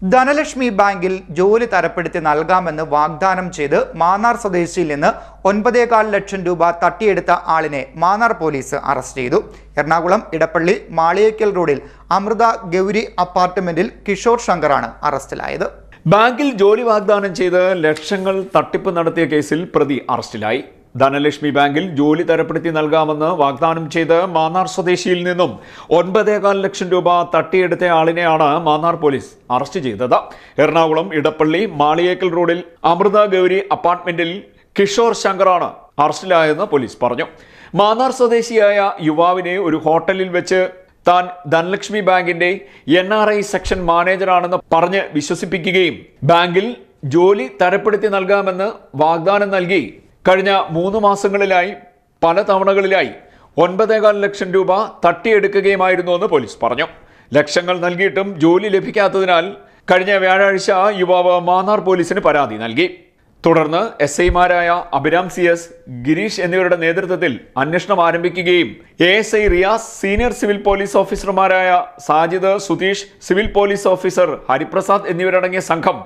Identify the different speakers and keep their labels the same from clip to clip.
Speaker 1: ധനലക്ഷ്മി ബാങ്കിൽ ജോലി തരപ്പെടുത്തി നൽകാമെന്ന് വാഗ്ദാനം ചെയ്ത് മാന്നാർ സ്വദേശിയിൽ നിന്ന് 9.25 ലക്ഷം രൂപ തട്ടിയെടുത്ത ആളിനെ മാന്നാർ പോലീസ് അറസ്റ്റ് ചെയ്തു. എറണാകുളം ഇടപ്പള്ളി മാളിയേക്കൽ റോഡിൽ അമൃത ഗൗരി അപ്പാർട്ട്മെന്റിൽ കിഷോർ ശങ്കറാണ് അറസ്റ്റിലായത്.
Speaker 2: ബാങ്കിൽ ജോലി വാഗ്ദാനം ചെയ്ത് ലക്ഷങ്ങൾ തട്ടിപ്പ് നടത്തിയ കേസിൽ പ്രതി അറസ്റ്റിലായി. ധനലക്ഷ്മി ബാങ്കിൽ ജോലി തരപ്പെടുത്തി നൽകാമെന്ന് വാഗ്ദാനം ചെയ്ത് മാന്നാർ സ്വദേശിയിൽ നിന്നും 9.25 ലക്ഷം രൂപ തട്ടിയെടുത്ത ആളിനെയാണ് മാന്നാർ പോലീസ് അറസ്റ്റ് ചെയ്തത്. എറണാകുളം ഇടപ്പള്ളി മാളിയേക്കൽ റോഡിൽ അമൃത ഗൗരി അപ്പാർട്ട്മെന്റിൽ കിഷോർ ശങ്കറാണ് അറസ്റ്റിലായെന്ന് പോലീസ് പറഞ്ഞു. മാന്നാർ സ്വദേശിയായ യുവാവിനെ ഒരു ഹോട്ടലിൽ വെച്ച് താൻ ധനലക്ഷ്മി ബാങ്കിന്റെ NRI സെക്ഷൻ മാനേജറാണെന്ന് പറഞ്ഞ് വിശ്വസിപ്പിക്കുകയും ബാങ്കിൽ ജോലി തരപ്പെടുത്തി നൽകാമെന്ന് വാഗ്ദാനം നൽകി കഴിഞ്ഞ 3 മാസങ്ങളിലായി പല തവണകളിലായി 9.25 ലക്ഷം രൂപ തട്ടിയെടുക്കുകയുമായിരുന്നുവെന്ന് പോലീസ് പറഞ്ഞു. ലക്ഷങ്ങൾ നൽകിയിട്ടും ജോലി ലഭിക്കാത്തതിനാൽ കഴിഞ്ഞ വ്യാഴാഴ്ച യുവാവ് മാന്നാർ പോലീസിന് പരാതി നൽകി. തുടർന്ന് SIമാരായ അഭിരാം CS, ഗിരീഷ് എന്നിവരുടെ നേതൃത്വത്തിൽ അന്വേഷണം ആരംഭിക്കുകയും ASI Riyas, senior civil police ഓഫീസർമാരായ Sajid, Sutheesh, civil police officer Hariprasad എന്നിവരടങ്ങിയ സംഘം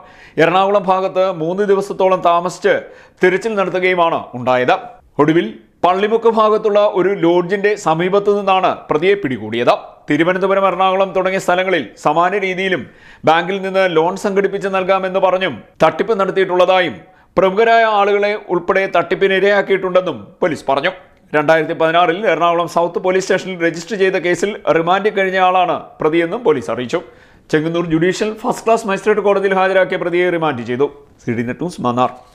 Speaker 2: എറണാകുളം ഭാഗത്ത് 3 ദിവസത്തോളം താമസിച്ച് തിരച്ചിൽ നടത്തുകയുമാണ് ഉണ്ടായത്. ഒടുവിൽ പള്ളിമുക്ക് ഭാഗത്തുള്ള ഒരു ലോഡ്ജിന്റെ സമീപത്തു നിന്നാണ് പ്രതിയെ പിടികൂടിയത്. തിരുവനന്തപുരം, എറണാകുളം തുടങ്ങിയ സ്ഥലങ്ങളിൽ സമാന രീതിയിലും ബാങ്കിൽ നിന്ന് ലോൺ സംഘടിപ്പിച്ച് നൽകാമെന്ന് പറഞ്ഞും തട്ടിപ്പ് നടത്തിയിട്ടുള്ളതായും പ്രമുഖരായ ആളുകളെ ഉൾപ്പെടെ തട്ടിപ്പിനിരയാക്കിയിട്ടുണ്ടെന്നും പോലീസ് പറഞ്ഞു. 2016 എറണാകുളം സൗത്ത് പോലീസ് സ്റ്റേഷനിൽ രജിസ്റ്റർ ചെയ്ത കേസിൽ റിമാൻഡിൽ കഴിഞ്ഞ ആളാണ് പ്രതിയെന്നും പോലീസ് അറിയിച്ചു. Chengannur judicial first class magistrate കോടതിയിൽ ഹാജരാക്കിയ പ്രതിയെ റിമാൻഡ് ചെയ്തു. CDNet news, Mannar.